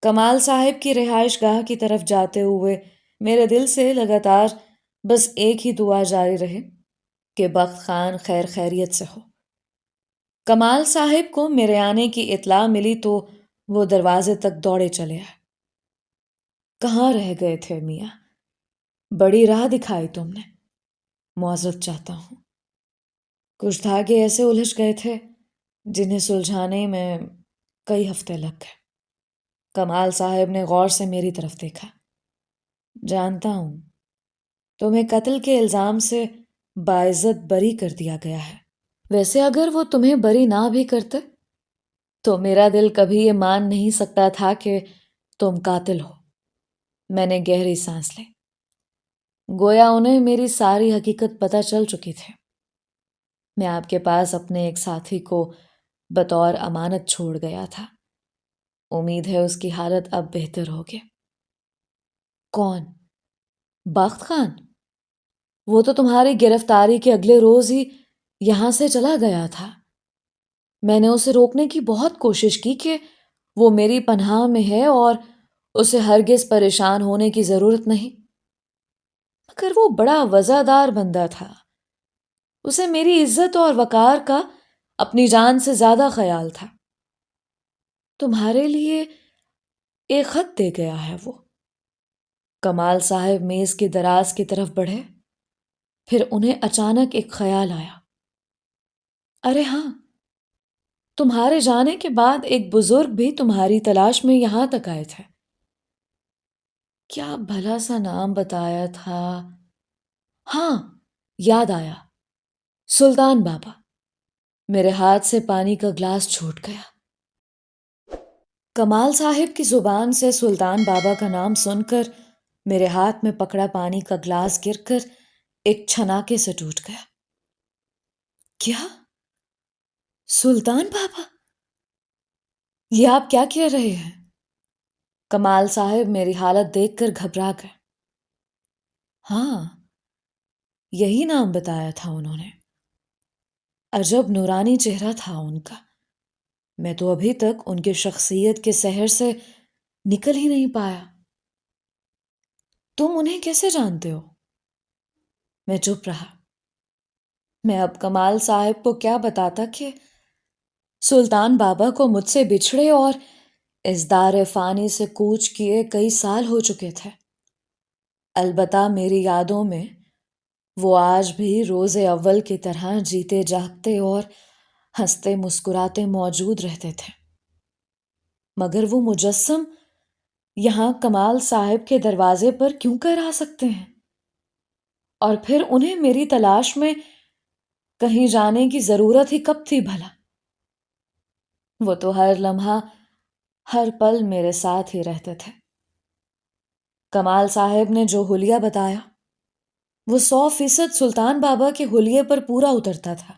کمال صاحب کی رہائش گاہ کی طرف جاتے ہوئے میرے دل سے لگاتار بس ایک ہی دعا جاری رہے کہ بخت خان خیر خیریت سے ہو۔ کمال صاحب کو میرے آنے کی اطلاع ملی تو وہ دروازے تک دوڑے چلے آئے۔ کہاں رہ گئے تھے میاں؟ بڑی راہ دکھائی تم نے، معذرت چاہتا ہوں۔ کچھ دھاگے ایسے الجھ گئے تھے جنہیں سلجھانے میں کئی ہفتے لگ گئے۔ کمال صاحب نے غور سے میری طرف دیکھا۔ جانتا ہوں، تمہیں قتل کے الزام سے باعزت بری کر دیا گیا ہے۔ ویسے اگر وہ تمہیں بری نہ بھی کرتے تو میرا دل کبھی یہ مان نہیں سکتا تھا کہ تم قاتل ہو۔ میں نے گہری سانس لی، گویا انہیں میری ساری حقیقت پتہ چل چکی تھی۔ میں آپ کے پاس اپنے ایک ساتھی کو بطور امانت چھوڑ گیا تھا، امید ہے اس کی حالت اب بہتر ہوگی۔ کون؟ بخت خان؟ وہ تو تمہاری گرفتاری کے اگلے روز ہی یہاں سے چلا گیا تھا۔ میں نے اسے روکنے کی بہت کوشش کی کہ وہ میری پناہ میں ہے اور اسے ہرگز پریشان ہونے کی ضرورت نہیں، مگر وہ بڑا وزادار بندہ تھا۔ اسے میری عزت اور وقار کا اپنی جان سے زیادہ خیال تھا۔ تمہارے لیے ایک خط دے گیا ہے وہ۔ کمال صاحب میز کی دراز کی طرف بڑھے، پھر انہیں اچانک ایک خیال آیا۔ ارے ہاں، تمہارے جانے کے بعد ایک بزرگ بھی تمہاری تلاش میں یہاں تک آئے تھے۔ کیا بھلا سا نام بتایا تھا؟ ہاں، یاد آیا، سلطان بابا۔ میرے ہاتھ سے پانی کا گلاس چھوٹ گیا۔ کمال صاحب کی زبان سے سلطان بابا کا نام سن کر میرے ہاتھ میں پکڑا پانی کا گلاس گر کر ایک چھناکے سے ٹوٹ گیا۔ کیا؟ سلطان بابا؟ یہ آپ کیا کہہ رہے ہیں؟ کمال صاحب میری حالت دیکھ کر گھبرا گئے۔ ہاں، یہی نام بتایا تھا انہوں نے۔ عجب نورانی چہرہ تھا ان کا۔ میں تو ابھی تک ان کی شخصیت کے سحر سے نکل ہی نہیں پایا۔ تم انہیں کیسے جانتے ہو؟ میں چپ رہا۔ میں اب کمال صاحب کو کیا بتاتا کہ سلطان بابا کو مجھ سے بچھڑے اور اس دار فانی سے کوچ کیے کئی سال ہو چکے تھے۔ البتہ میری یادوں میں وہ آج بھی روز اول کی طرح جیتے جاگتے اور ہنستے مسکراتے موجود رہتے تھے، مگر وہ مجسم یہاں کمال صاحب کے دروازے پر کیوں کر آ سکتے ہیں؟ اور پھر انہیں میری تلاش میں کہیں جانے کی ضرورت ہی کب تھی بھلا؟ وہ تو ہر لمحہ ہر پل میرے ساتھ ہی رہتے تھے۔ کمال صاحب نے جو حلیہ بتایا وہ 100% سلطان بابا کے حلیے پر پورا اترتا تھا۔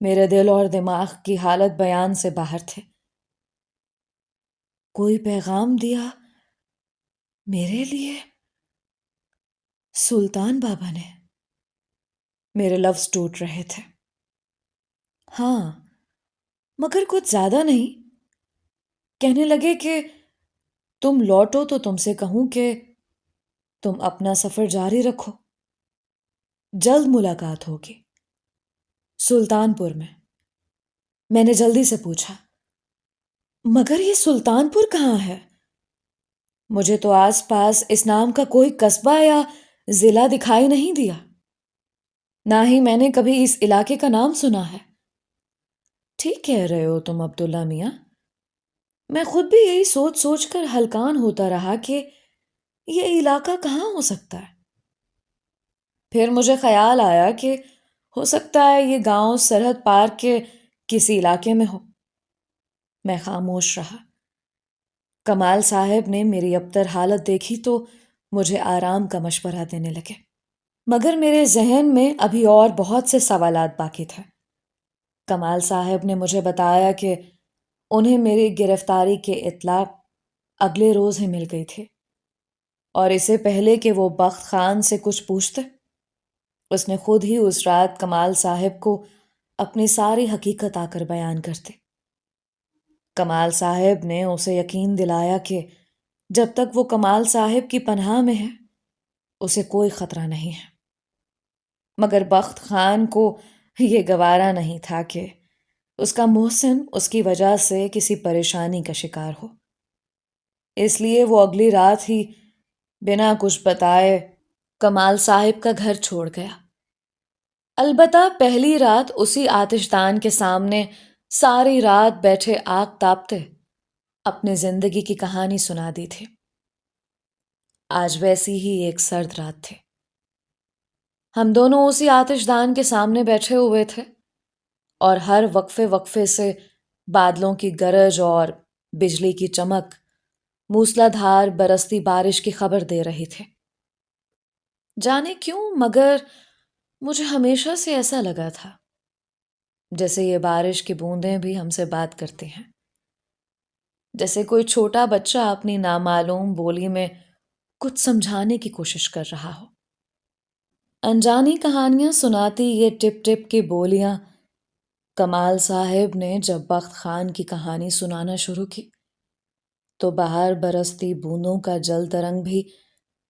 میرے دل اور دماغ کی حالت بیان سے باہر تھے۔ کوئی پیغام دیا میرے لیے؟ سلطان بابا نے؟ میرے لفظ ٹوٹ رہے تھے۔ ہاں، مگر کچھ زیادہ نہیں۔ کہنے لگے کہ تم لوٹو تو تم سے کہوں کہ تم اپنا سفر جاری رکھو، جلد ملاقات ہوگی سلطان پور میں۔ میں نے جلدی سے پوچھا، مگر یہ سلطان پور کہاں ہے؟ مجھے تو آس پاس اس نام کا کوئی قصبہ یا ضلع دکھائی نہیں دیا، نہ ہی میں نے کبھی اس علاقے کا نام سنا ہے۔ ٹھیک کہہ رہے ہو تم عبداللہ میاں، میں خود بھی یہی سوچ سوچ کر ہلکان ہوتا رہا کہ یہ علاقہ کہاں ہو سکتا ہے۔ پھر مجھے خیال آیا کہ ہو سکتا ہے یہ گاؤں سرحد پار کے کسی علاقے میں ہو۔ میں خاموش رہا۔ کمال صاحب نے میری ابتر حالت دیکھی تو مجھے آرام کا مشورہ دینے لگے، مگر میرے ذہن میں ابھی اور بہت سے سوالات باقی تھے۔ کمال صاحب نے مجھے بتایا کہ انہیں میری گرفتاری کے اطلاع اگلے روز ہی مل گئی تھی، اور اسے پہلے کہ وہ بخت خان سے کچھ پوچھتے اس نے خود ہی اس رات کمال صاحب کو اپنی ساری حقیقت آ کر بیان کر دی۔ کمال صاحب نے اسے یقین دلایا کہ جب تک وہ کمال صاحب کی پناہ میں ہے اسے کوئی خطرہ نہیں ہے، مگر بخت خان کو یہ گوارا نہیں تھا کہ اس کا محسن اس کی وجہ سے کسی پریشانی کا شکار ہو، اس لیے وہ اگلی رات ہی بنا کچھ بتائے کمال صاحب کا گھر چھوڑ گیا۔ البتہ پہلی رات اسی آتش دان کے سامنے ساری رات بیٹھے آگ تاپتے اپنی زندگی کی کہانی سنا دی تھی۔ آج ویسی ہی ایک سرد رات تھی۔ ہم دونوں اسی آتش دان کے سامنے بیٹھے ہوئے تھے اور ہر وقفے وقفے سے بادلوں کی گرج اور بجلی کی چمک موسلا دھار برستی بارش کی خبر دے رہی تھی۔ جانے کیوں مگر مجھے ہمیشہ سے ایسا لگا تھا جیسے یہ بارش کی بوندیں بھی ہم سے بات کرتی ہیں، جیسے کوئی چھوٹا بچہ اپنی نامعلوم بولی میں کچھ سمجھانے کی کوشش کر رہا ہو۔ انجانی کہانیاں سناتی یہ ٹپ ٹپ کی بولیاں کمال صاحب نے جب بخت خان کی کہانی سنانا شروع کی تو باہر برستی بوندوں کا جل ترنگ بھی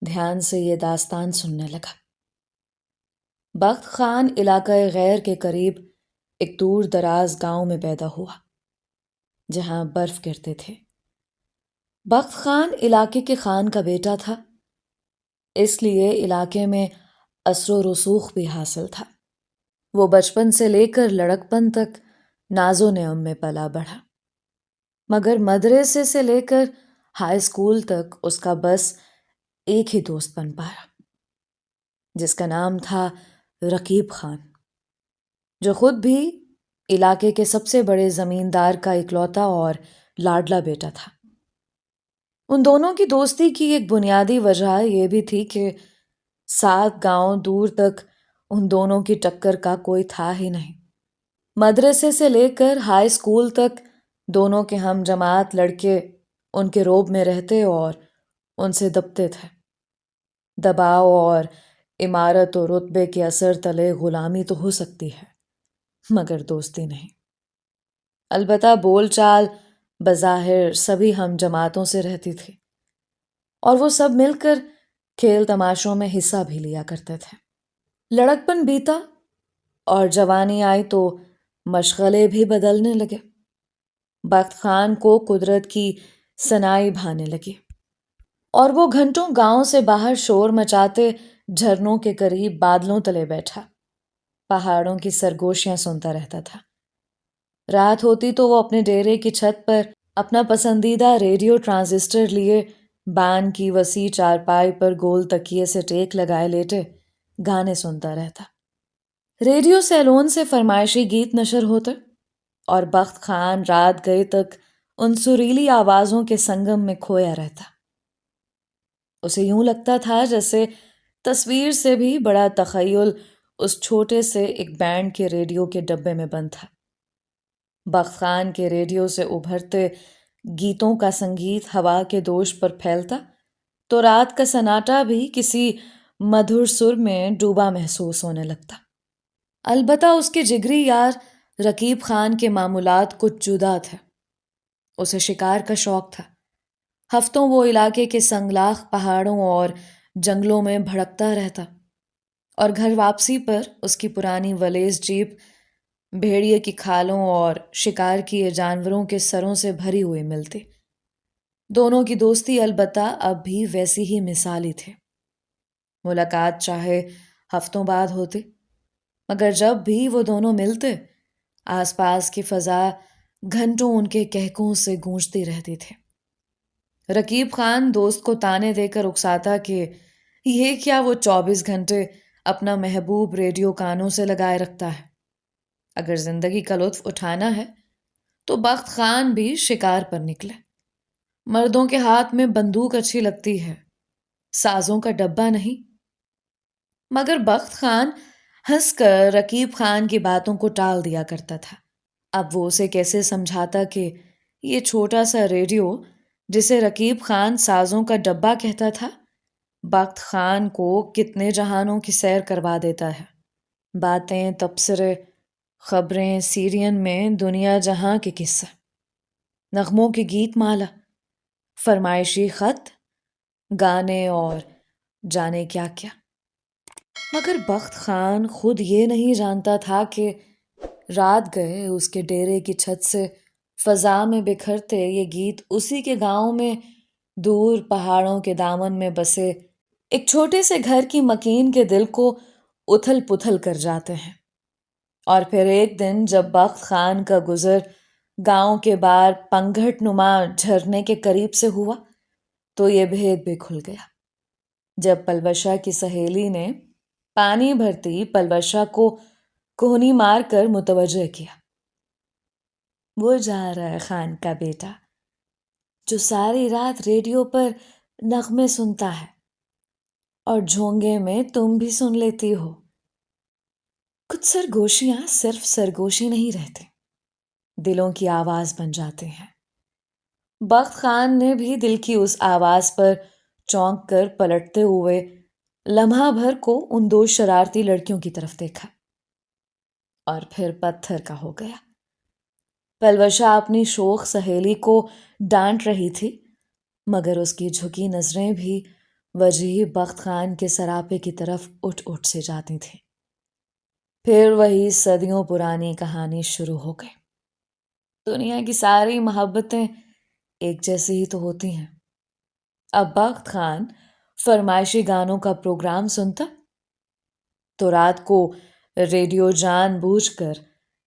دھیان سے یہ داستان سننے لگا۔ بخت خان علاقہ غیر کے قریب ایک دور دراز گاؤں میں پیدا ہوا جہاں برف گرتے تھے۔ بخت خان علاقے کے خان کا بیٹا تھا، اس لیے علاقے میں اثر و رسوخ بھی حاصل تھا۔ وہ بچپن سے لے کر لڑکپن تک ناز و نعم میں پلا بڑھا، مگر مدرسے سے لے کر ہائی اسکول تک اس کا بس ایک ہی دوست بن پایا جس کا نام تھا رقیب خان، جو خود بھی علاقے کے سب سے بڑے زمیندار کا اکلوتا اور لاڈلا بیٹا تھا۔ ان دونوں کی دوستی کی ایک بنیادی وجہ یہ بھی تھی کہ 7 گاؤں دور تک ان دونوں کی ٹکر کا کوئی تھا ہی نہیں۔ مدرسے سے لے کر ہائی اسکول تک دونوں کے ہم جماعت لڑکے ان کے روب میں رہتے اور ان سے دبتے تھے۔ دباؤ اور عمارت و رتبے کے اثر تلے غلامی تو ہو سکتی ہے مگر دوستی نہیں۔ البتہ بول چال بظاہر سبھی ہم جماعتوں سے رہتی تھی اور وہ سب مل کر کھیل تماشوں میں حصہ بھی لیا کرتے تھے۔ لڑکپن بیتا اور جوانی آئی تو مشغلے بھی بدلنے لگے۔ بخت خان کو قدرت کی صنائی بھانے لگی اور وہ گھنٹوں گاؤں سے باہر شور مچاتے جھرنوں کے قریب بادلوں تلے بیٹھا پہاڑوں کی سرگوشیاں سنتا رہتا تھا۔ رات ہوتی تو وہ اپنے ڈیرے کی چھت پر اپنا پسندیدہ ریڈیو ٹرانزسٹر لیے بان کی وسیع چارپائی پر گول تکیے سے ٹیک لگائے لیٹے گانے سنتا رہتا۔ ریڈیو سیلون سے فرمائشی گیت نشر ہوتے اور بخت خان رات گئے تک ان سریلی آوازوں کے سنگم میں کھویا رہتا۔ اسے یوں لگتا تھا جیسے تصویر سے بھی بڑا تخیل اس چھوٹے سے ایک بینڈ کے ریڈیو کے ڈبے میں بند تھا۔ بخت خان کے ریڈیو سے ابھرتے گیتوں کا سنگیت ہوا کے دوش پر پھیلتا تو رات کا سناٹا بھی کسی مدھر سر میں ڈوبا محسوس ہونے لگتا۔ البتہ اس کے جگری یار رقیب خان کے معمولات کچھ جدا تھے۔ اسے شکار کا شوق تھا۔ ہفتوں وہ علاقے کے سنگلاخ پہاڑوں اور جنگلوں میں بھڑکتا رہتا اور گھر واپسی پر اس کی پرانی ولیز جیپ بھیڑیے کی کھالوں اور شکار کیے جانوروں کے سروں سے بھری ہوئی ملتی۔ دونوں کی دوستی البتہ اب بھی ویسی ہی مثالی تھی۔ ملاقات چاہے ہفتوں بعد ہوتی مگر جب بھی وہ دونوں ملتے آس پاس کی فضا گھنٹوں ان کے کہکوں سے گونجتی رہتی تھی۔ رقیب خان دوست کو تانے دے کر اکساتا کہ یہ کیا وہ 24 گھنٹے اپنا محبوب ریڈیو کانوں سے لگائے رکھتا ہے۔ اگر زندگی کا لطف اٹھانا ہے تو بخت خان بھی شکار پر نکلے۔ مردوں کے ہاتھ میں بندوق اچھی لگتی ہے، سازوں کا ڈبہ نہیں۔ مگر بخت خان ہنس کر رقیب خان کی باتوں کو ٹال دیا کرتا تھا۔ اب وہ اسے کیسے سمجھاتا کہ یہ چھوٹا سا ریڈیو جسے رقیب خان سازوں کا ڈبہ کہتا تھا بخت خان کو کتنے جہانوں کی سیر کروا دیتا ہے۔ باتیں، تبصرے، خبریں، سیرین میں دنیا جہاں کے قصے۔ نغموں کی گیت مالا، فرمائشی خط، گانے اور جانے کیا کیا۔ مگر بخت خان خود یہ نہیں جانتا تھا کہ رات گئے اس کے ڈیرے کی چھت سے فضا میں بکھرتے یہ گیت اسی کے گاؤں میں دور پہاڑوں کے دامن میں بسے ایک چھوٹے سے گھر کی مکین کے دل کو اتھل پتھل کر جاتے ہیں۔ اور پھر ایک دن جب بخت خان کا گزر گاؤں کے بار پنگھٹ نما جھرنے کے قریب سے ہوا تو یہ بھید بھی کھل گیا۔ جب پلوشا کی سہیلی نے پانی بھرتی پلوشا کو کوہنی مار کر متوجہ کیا، وہ جا رہا ہے خان کا بیٹا جو ساری رات ریڈیو پر نغمے سنتا ہے، اور جھونگے میں تم بھی سن لیتی ہو۔ کچھ سرگوشیاں صرف سرگوشی نہیں رہتے، دلوں کی آواز بن جاتے ہیں۔ بخت خان نے بھی دل کی اس آواز پر چونک کر پلٹتے ہوئے لمحہ بھر کو ان دو شرارتی لڑکیوں کی طرف دیکھا، اور پھر پتھر کا ہو گیا۔ پلوشا اپنی شوخ سہیلی کو ڈانٹ رہی تھی، مگر اس کی جھکی نظریں بھی وجیح بخت خان کے سراپے کی طرف اٹھ اٹھ سے جاتی تھیں۔ پھر وہی صدیوں پرانی کہانی شروع ہو گئی۔ دنیا کی ساری محبتیں ایک جیسی ہی تو ہوتی ہیں۔ اب بخت خان فرمائشی گانوں کا پروگرام سنتا تو رات کو ریڈیو جان بوجھ کر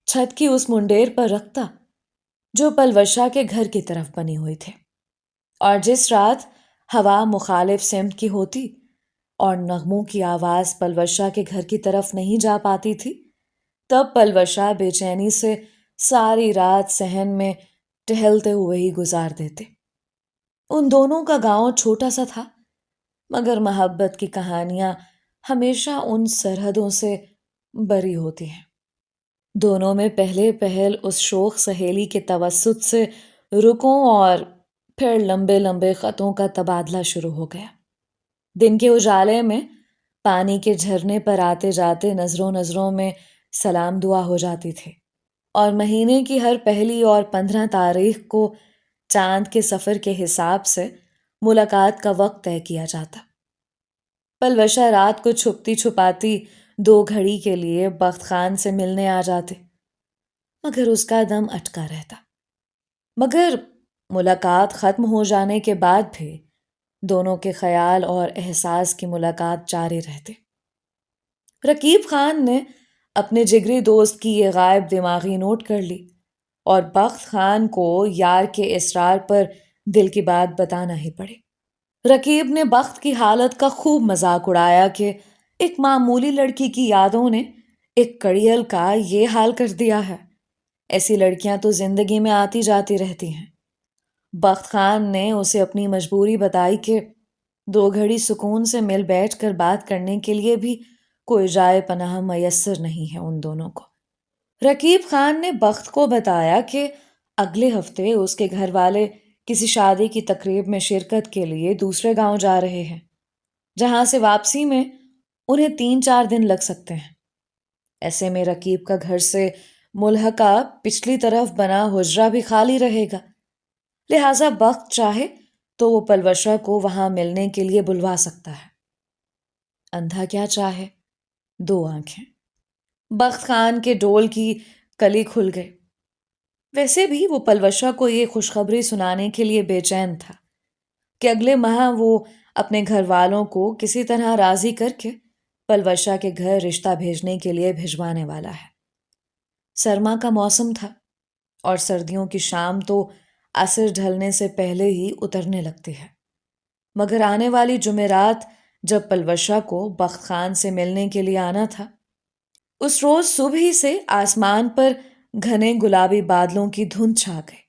چھت کی اس منڈیر پر رکھتا جو پلوشا کے گھر کی طرف بنی ہوئی تھے، اور جس رات ہوا مخالف سمت کی ہوتی اور نغموں کی آواز پلوشا کے گھر کی طرف نہیں جا پاتی تھی، تب پلوشا بے چینی سے ساری رات صحن میں ٹہلتے ہوئے ہی گزار دیتے۔ ان دونوں کا گاؤں چھوٹا سا تھا، مگر محبت کی کہانیاں ہمیشہ ان سرحدوں سے بری ہوتی ہیں۔ دونوں میں پہلے پہل اس شوخ سہیلی کے توسط سے رکوں اور پھر لمبے لمبے خطوں کا تبادلہ شروع ہو گیا۔ دن کے اجالے میں پانی کے جھرنے پر آتے جاتے نظروں نظروں میں سلام دعا ہو جاتی تھی، اور مہینے کی ہر پہلی اور 15 تاریخ کو چاند کے سفر کے حساب سے ملاقات کا وقت طے کیا جاتا۔ پلوشا رات کو چھپتی چھپاتی 2 گھڑی کے لیے بخت خان سے ملنے آ جاتے، مگر اس کا دم اٹکا رہتا۔ مگر ملاقات ختم ہو جانے کے بعد بھی دونوں کے خیال اور احساس کی ملاقات جاری رہتے۔ رقیب خان نے اپنے جگری دوست کی یہ غائب دماغی نوٹ کر لی، اور بخت خان کو یار کے اصرار پر دل کی بات بتانا ہی پڑی۔ رقیب نے بخت کی حالت کا خوب مذاق اڑایا کہ ایک معمولی لڑکی کی یادوں نے ایک کڑیل کا یہ حال کر دیا ہے۔ ایسی لڑکیاں تو زندگی میں آتی جاتی رہتی ہیں۔ بخت خان نے اسے اپنی مجبوری بتائی کہ 2 گھڑی سکون سے مل بیٹھ کر بات کرنے کے لیے بھی کوئی جائے پناہ میسر نہیں ہے ان دونوں کو۔ رقیب خان نے بخت کو بتایا کہ اگلے ہفتے اس کے گھر والے کسی شادی کی تقریب میں شرکت کے لیے دوسرے گاؤں جا رہے ہیں، جہاں سے واپسی میں انہیں 3-4 دن لگ سکتے ہیں۔ ایسے میں رقیب کا گھر سے ملحقہ پچھلی طرف بنا حجرہ بھی خالی رہے گا، لہٰذا بخت چاہے تو وہ پلوشا کو وہاں ملنے کے لیے بلوا سکتا ہے۔ اندھا کیا چاہے، 2 آنکھیں۔ بخت خان کے ڈول کی کلی کھل گئی۔ ویسے بھی وہ پلوشا کو یہ خوشخبری سنانے کے لیے بے چین تھا کہ اگلے ماہ وہ اپنے گھر والوں کو کسی طرح راضی کر کے پلوشا کے گھر رشتہ بھیجنے کے لیے بھجوانے والا ہے۔ سرما کا موسم تھا، اور سردیوں کی شام تو عصر ڈھلنے سے پہلے ہی اترنے لگتی ہے، مگر آنے والی جمعرات جب پلوشا کو بخت خان سے ملنے کے لیے آنا تھا، اس روز صبح ہی سے آسمان پر گھنے گلابی بادلوں کی دھند چھا گئی،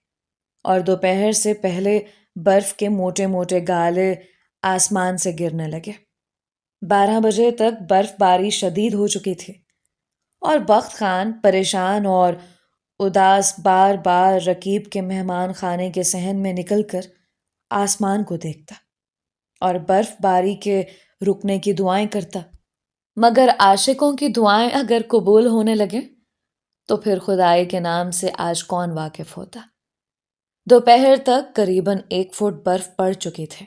اور دوپہر سے پہلے برف کے موٹے موٹے گالے آسمان سے گرنے لگے۔ 12 بجے تک برف باری شدید ہو چکی تھی، اور بخت خان پریشان اور اداس بار بار رقیب کے مہمان خانے کے صحن میں نکل کر آسمان کو دیکھتا اور برف باری کے رکنے کی دعائیں کرتا، مگر عاشقوں کی دعائیں اگر قبول ہونے لگیں تو پھر خدائی کے نام سے آج کون واقف ہوتا۔ دوپہر تک قریباً 1 فٹ برف پڑ چکی تھی۔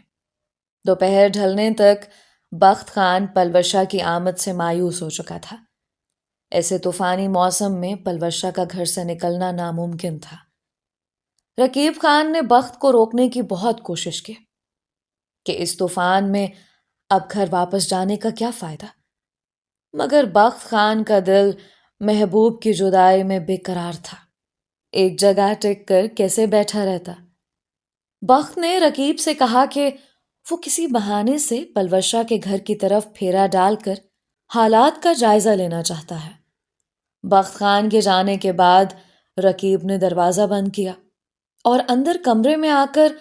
دوپہر ڈھلنے تک بخت خان پلوشا کی آمد سے مایوس ہو چکا تھا۔ ایسے طوفانی موسم میں پلوشا کا گھر سے نکلنا ناممکن تھا۔ رقیب خان نے بخت کو روکنے کی بہت کوشش کی کہ اس طوفان میں اب گھر واپس جانے کا کیا فائدہ، مگر بخت خان کا دل محبوب کی جدائی میں بے قرار تھا۔ ایک جگہ ٹک کر کیسے بیٹھا رہتا؟ بخت نے رقیب سے کہا کہ وہ کسی بہانے سے پلوشا کے گھر کی طرف پھیرا ڈال کر حالات کا جائزہ لینا چاہتا ہے۔ بخت خان کے جانے کے بعد رقیب نے دروازہ بند کیا اور اندر کمرے میں آ کر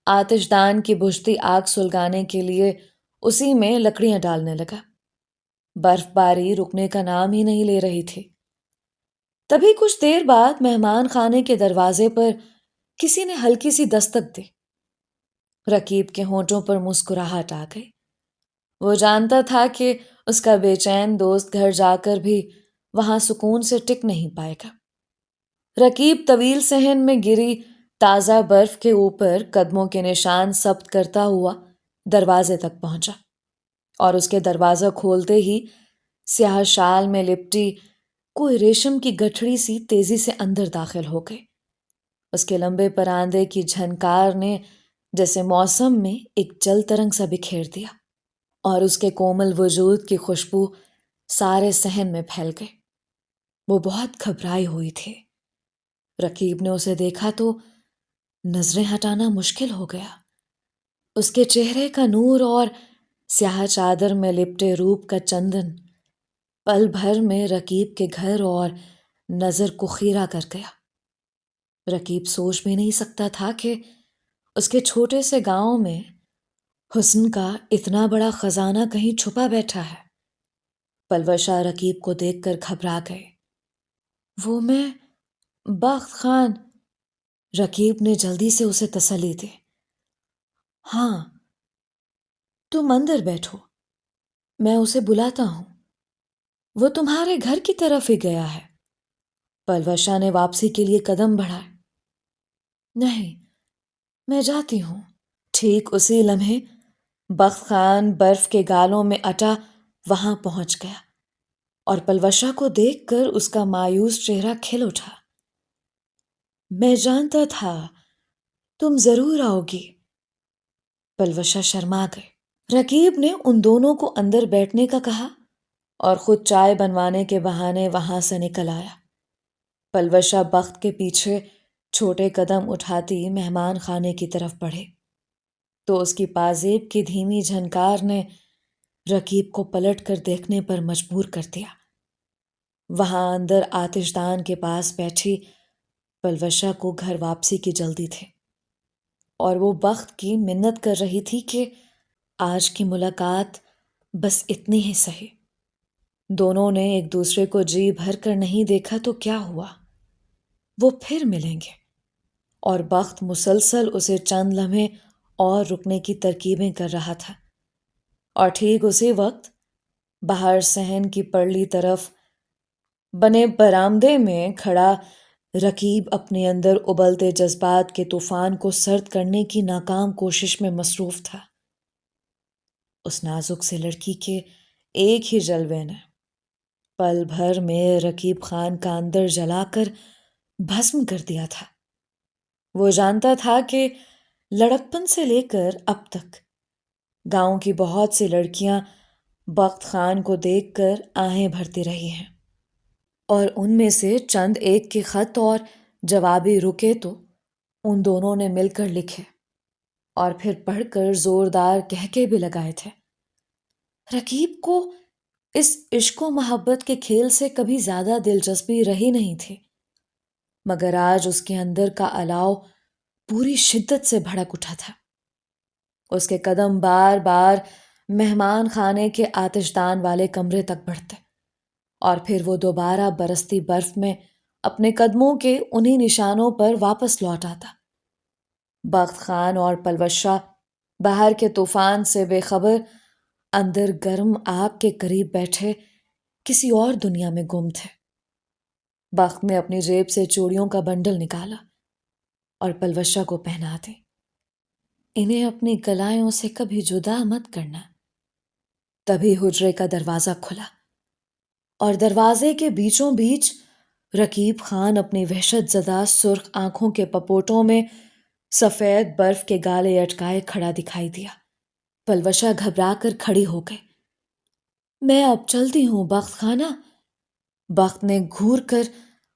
آتش دان کی بجھتی آگ سلگانے کے لیے اسی میں لکڑیاں ڈالنے لگا۔ برف باری رکنے کا نام ہی نہیں لے رہی تھی۔ تبھی کچھ دیر بعد مہمان خانے کے دروازے پر کسی نے ہلکی سی دستک دی۔ رقیب کے ہونٹوں پر مسکراہٹ آ گئی۔ وہ جانتا تھا کہ اس کا بے چین دوست گھر جا کر بھی وہاں سکون سے ٹک نہیں پائے گا۔ رقیب طویل صحن میں گری تازہ برف کے اوپر قدموں کے نشان ثبت کرتا ہوا دروازے تک پہنچا، اور اس کے دروازہ کھولتے ہی سیاہ شال میں لپٹی کوئی ریشم کی گٹھڑی سی تیزی سے اندر داخل ہو گئی۔ اس کے لمبے پراندے کی جھنکار نے جیسے موسم میں ایک جل ترنگ سا بکھیر دیا، اور اس کے کومل وجود کی خوشبو سارے صحن میں پھیل گئی۔ وہ بہت گھبرائی ہوئی تھی۔ رقیب نے اسے دیکھا تو نظریں ہٹانا مشکل ہو گیا۔ اس کے چہرے کا نور اور سیاہ چادر میں لپٹے روپ کا چندن پل بھر میں رقیب کے گھر اور نظر کو خیرہ کر گیا۔ رقیب سوچ بھی نہیں سکتا تھا کہ اس کے چھوٹے سے گاؤں میں حسن کا اتنا بڑا خزانہ کہیں چھپا بیٹھا ہے۔ پلوشا رقیب کو دیکھ کر گھبرا گئے۔ وہ میں بخت خان، رقیب نے جلدی سے اسے تسلی دی۔ ہاں، تم اندر بیٹھو، میں اسے بلاتا ہوں، وہ تمہارے گھر کی طرف ہی گیا ہے۔ پلوشا نے واپسی کے لیے قدم بڑھائے۔ نہیں، میں جاتی ہوں۔ ٹھیک اسی لمحے بخت خان برف کے گالوں میں اٹا وہاں پہنچ گیا، اور پلوشا کو دیکھ کر اس کا مایوس چہرہ کھل اٹھا۔ میں جانتا تھا تم ضرور آؤ گی۔ پلوشا شرما گئے۔ رقیب نے ان دونوں کو اندر بیٹھنے کا کہا اور خود چائے بنوانے کے بہانے وہاں سے نکل آیا۔ پلوشا بخت کے پیچھے چھوٹے قدم اٹھاتی مہمان خانے کی طرف بڑھے تو اس کی پازیب کی دھیمی جھنکار نے رقیب کو پلٹ کر دیکھنے پر مجبور کر دیا۔ وہاں اندر آتش دان کے پاس بیٹھی پلوشا کو گھر واپسی کی جلدی تھی، اور وہ بخت کی منت کر رہی تھی کہ آج کی ملاقات بس اتنی ہی سہی۔ دونوں نے ایک دوسرے کو جی بھر کر نہیں دیکھا تو کیا ہوا، وہ پھر ملیں گے، اور بخت مسلسل اسے چند لمحے اور رکنے کی ترکیبیں کر رہا تھا۔ اور ٹھیک اسی وقت باہر صحن کی پرلی طرف بنے برآمدے میں کھڑا رقیب اپنے اندر ابلتے جذبات کے طوفان کو سرد کرنے کی ناکام کوشش میں مصروف تھا۔ اس نازک سی لڑکی کے ایک ہی جلوے نے پل بھر میں رقیب خان کا اندر جلا کر بھسم کر دیا تھا۔ وہ جانتا تھا کہ لڑکپن سے لے کر اب تک گاؤں کی بہت سی لڑکیاں بخت خان کو دیکھ کر آہیں بھرتی رہی ہیں، اور ان میں سے چند ایک کے خط اور جوابی رکے تو ان دونوں نے مل کر لکھے اور پھر پڑھ کر زوردار کہکے بھی لگائے تھے۔ رقیب کو اس عشق و محبت کے کھیل سے کبھی زیادہ دلچسپی رہی نہیں تھی، مگر آج اس کے اندر کا الاؤ پوری شدت سے بھڑک اٹھا تھا۔ اس کے قدم بار بار مہمان خانے کے آتش دان والے کمرے تک بڑھتے، اور پھر وہ دوبارہ برستی برف میں اپنے قدموں کے انہی نشانوں پر واپس لوٹ آتا۔ بخت خان اور پلوشا باہر کے طوفان سے بے خبر اندر گرم آگ کے قریب بیٹھے کسی اور دنیا میں گم تھے۔ بخت نے اپنی جیب سے چوڑیوں کا بنڈل نکالا اور پلوشا کو پہنا دیں۔ انہیں اپنی کلائیوں سے کبھی جدا مت کرنا۔ تبھی حجرے کا دروازہ کھلا اور دروازے کے بیچوں بیچ رقیب خان اپنی وحشت زدہ سرخ آنکھوں کے پپوٹوں میں سفید برف کے گالے اٹکائے کھڑا دکھائی دیا۔ پلوشا گھبرا کر کھڑی ہو گئی۔ میں اب چلتی ہوں بخت خانہ۔ بخت نے گھور کر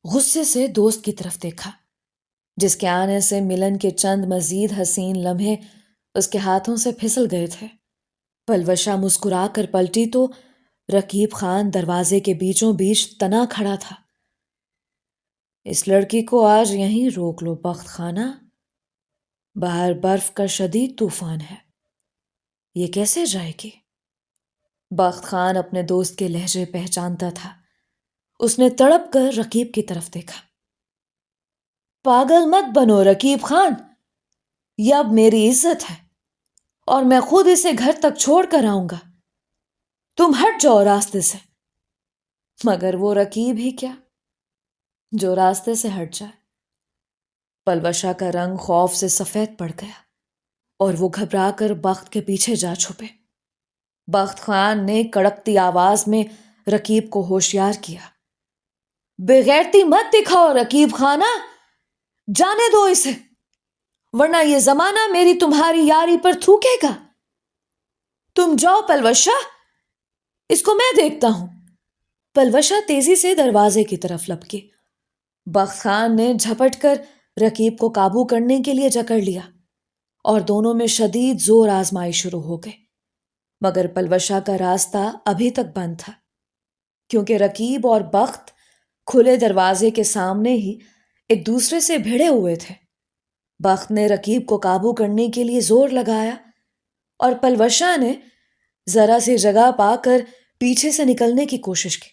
غصے سے دوست کی طرف دیکھا، جس کے آنے سے ملن کے چند مزید حسین لمحے اس کے ہاتھوں سے پھسل گئے تھے۔ پلوشا مسکرا کر پلٹی تو رقیب خان دروازے کے بیچوں بیچ تنا کھڑا تھا۔ اس لڑکی کو آج یہیں روک لو بخت خانہ، باہر برف کا شدید طوفان ہے، یہ کیسے جائے گی؟ بخت خان اپنے دوست کے لہجے پہچانتا تھا۔ اس نے تڑپ کر رقیب کی طرف دیکھا۔ پاگل مت بنو رقیب خان، یہ اب میری عزت ہے اور میں خود اسے گھر تک چھوڑ کر آؤں گا۔ تم ہٹ جاؤ راستے سے۔ مگر وہ رقیب ہی کیا جو راستے سے ہٹ جائے۔ پلوشا کا رنگ خوف سے سفید پڑ گیا اور وہ گھبرا کر بخت کے پیچھے جا چھپے۔ بخت خان نے کڑکتی آواز میں رقیب کو ہوشیار کیا۔ بے غیرتی مت دکھاؤ رقیب خانہ، جانے دو اسے، ورنہ یہ زمانہ میری تمہاری یاری پر تھوکے گا۔ تم جاؤ پلوشا، اس کو میں دیکھتا ہوں۔ پلوشا تیزی سے دروازے کی طرف لپکی۔ بخت خان نے جھپٹ کر رقیب کو قابو کرنے کے لیے جکڑ لیا اور دونوں میں شدید زور آزمائی شروع ہو گئی۔ مگر پلوشا کا راستہ ابھی تک بند تھا، کیونکہ رقیب اور بخت کھلے دروازے کے سامنے ہی ایک دوسرے سے بھڑے ہوئے تھے۔ بخت نے رقیب کو قابو کرنے کے لیے زور لگایا اور پلوشا نے ذرا سی جگہ پا کر پیچھے سے نکلنے کی کوشش کی۔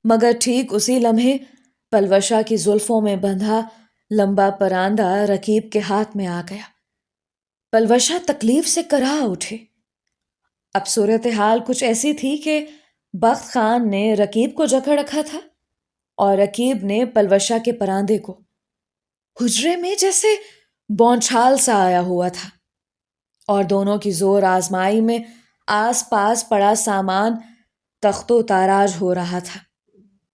مگر ٹھیک اسی لمحے پلوشا کی زلفوں میں بندھا لمبا پراندہ رقیب کے ہاتھ میں آ گیا۔ پلوشا تکلیف سے کرا اٹھی۔ اب صورتحال کچھ ایسی تھی کہ بخت خان نے رقیب کو جکڑ رکھا تھا اور رقیب نے پلوشا کے پراندے کو۔ حجرے میں جیسے بونچھال سا آیا ہوا تھا اور دونوں کی زور آزمائی میں آس پاس پڑا سامان تخت و تاراج ہو رہا تھا۔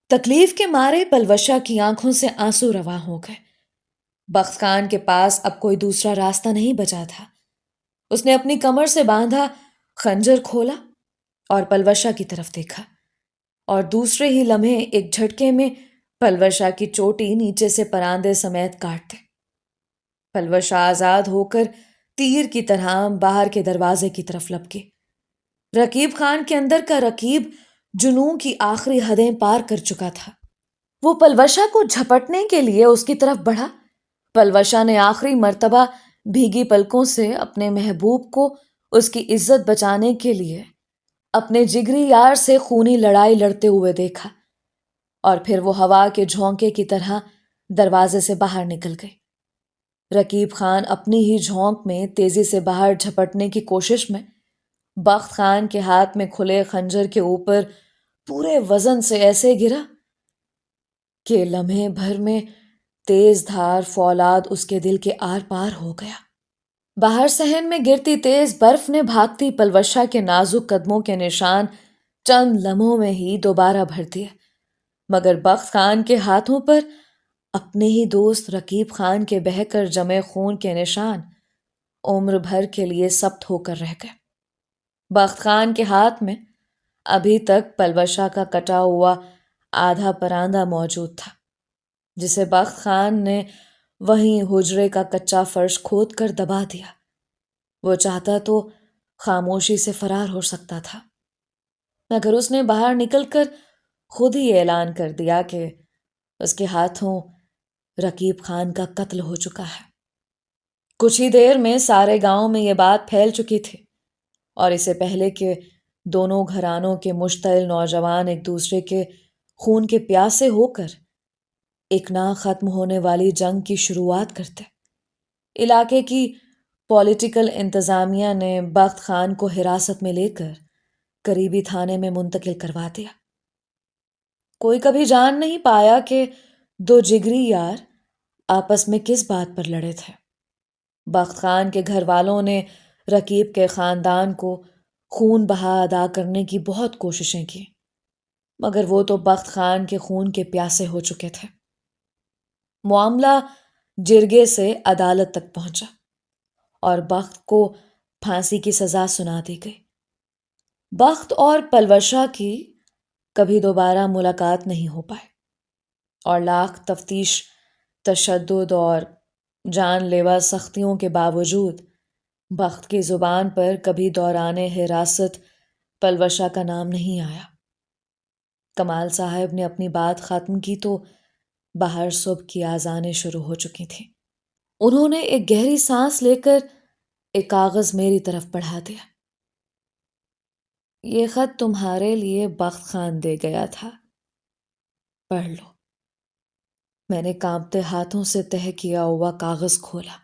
تکلیف کے مارے پلوشا کی آنکھوں سے آنسو رواں ہو گئے۔ بخت خان کے پاس اب کوئی دوسرا راستہ نہیں بچا تھا۔ اس نے اپنی کمر سے باندھا خنجر کھولا اور پلوشا کی طرف دیکھا، اور دوسرے ہی لمحے ایک جھٹکے میں پلوشا کی چوٹی نیچے سے پراندے سمیت کاٹ دے۔ پلوشا آزاد ہو کر تیر کی طرح باہر کے دروازے کی طرف لپکی۔ رقیب خان کے اندر کا رقیب جنون کی آخری حدیں پار کر چکا تھا۔ وہ پلوشا کو جھپٹنے کے لیے اس کی طرف بڑھا۔ پلوشا نے آخری مرتبہ بھیگی پلکوں سے اپنے محبوب کو اس کی عزت بچانے کے لیے اپنے جگری یار سے خونی لڑائی لڑتے ہوئے دیکھا، اور پھر وہ ہوا کے جھونکے کی طرح دروازے سے باہر نکل گئی۔ رقیب خان اپنی ہی جھونک میں تیزی سے باہر جھپٹنے کی کوشش میں بخت خان کے ہاتھ میں کھلے خنجر کے اوپر پورے وزن سے ایسے گرا کہ لمحے بھر میں تیز دھار فولاد اس کے دل کے آر پار ہو گیا۔ باہر صحن میں گرتی تیز برف نے بھاگتی پلوشا کے نازک قدموں کے نشان چند لمحوں میں ہی دوبارہ بھر دیے، مگر بخت خان کے ہاتھوں پر اپنے ہی دوست رقیب خان کے بہہ کر جمے خون کے نشان عمر بھر کے لیے ثبت ہو کر رہ گئے۔ بخت خان کے ہاتھ میں ابھی تک پلوشا کا کٹا ہوا آدھا پراندہ موجود تھا، جسے بخت خان نے وہیں حجرے کا کچا فرش کھود کر دبا دیا۔ وہ چاہتا تو خاموشی سے فرار ہو سکتا تھا، مگر اس نے باہر نکل کر خود ہی اعلان کر دیا کہ اس کے ہاتھوں رقیب خان کا قتل ہو چکا ہے۔ کچھ ہی دیر میں سارے گاؤں میں یہ بات پھیل چکی تھی، اور اسے پہلے کہ دونوں گھرانوں کے مشتعل نوجوان ایک دوسرے کے خون کے پیاسے ہو کر ایک نہ ختم ہونے والی جنگ کی شروعات کرتے، علاقے کی پولیٹیکل انتظامیہ نے بخت خان کو حراست میں لے کر قریبی تھانے میں منتقل کروا دیا۔ کوئی کبھی جان نہیں پایا کہ دو جگری یار آپس میں کس بات پر لڑے تھے؟ بخت خان کے گھر والوں نے رکیب کے خاندان کو خون بہا ادا کرنے کی بہت کوششیں کی، مگر وہ تو بخت خان کے خون کے پیاسے ہو چکے تھے۔ معاملہ جرگے سے عدالت تک پہنچا اور بخت کو پھانسی کی سزا سنا دی گئی۔ بخت اور پلوشا کی کبھی دوبارہ ملاقات نہیں ہو پائے، اور لاکھ تفتیش، تشدد اور جان لیوا سختیوں کے باوجود بخت کی زبان پر کبھی دوران حراست پلوشا کا نام نہیں آیا۔ کمال صاحب نے اپنی بات ختم کی تو باہر صبح کی آذانیں شروع ہو چکی تھیں۔ انہوں نے ایک گہری سانس لے کر ایک کاغذ میری طرف بڑھا دیا۔ یہ خط تمہارے لیے بخت خان دے گیا تھا، پڑھ لو۔ میں نے کانپتے ہاتھوں سے تہہ کیا ہوا کاغذ کھولا۔